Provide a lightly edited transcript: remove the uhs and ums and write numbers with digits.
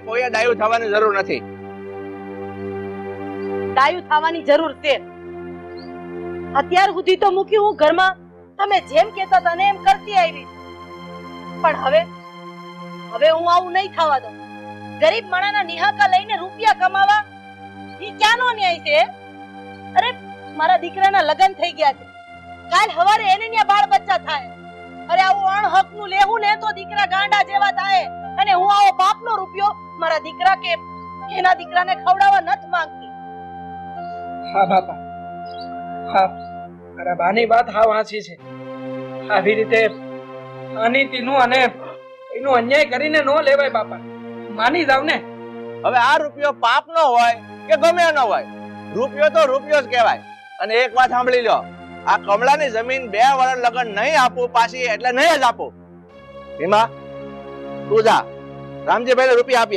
કોઈ ડાયું થવાની જરૂર નથી. ડાયું થવાની જરૂર છે. અત્યાર સુધી તો મૂકી હું ઘરમાં તમે જેમ કહેતા હતા ને એમ કરતી આવી, પણ હવે હું આવું નહીં થવા દઉં. ગરીબ માણસના નિહાકા લઈને રૂપિયા કમાવા ઈ ક્યાંનો ન્યાય છે? અરે મારા દીકરાના લગ્ન થઈ ગયા છે, કાલ સવારે એને ન્યા બાળ બચ્ચા થાય. અરે આવું અણહકનું લેવું ને તો દીકરા ગાંડા જેવા થાય. અને હું આવો બાપનો રૂપિયો મારા દીકરા કે એના દીકરાને ખવડાવવા નથી માંગતી. હા બાપા, હા, મારા બાની વાત હા વાંચી છે. આવી રીતે અનીતિનું અને એનું અન્યાય કરીને ન લેવાય બાપા, માની જાવ ને. હવે આ રૂપિયો પાપ નો હોય કે ગમે ન હોય, રૂપિયો તો રૂપિયો જ કહેવાય. અને એક વાત સાંભળી લો, આ કમળાની જમીન 2 વર્ષ લગન નહીં આપું પાછી એટલે નહીં જ આપું. ભીમા તું જા, રામજીભાઈને રૂપિયા આપી આય.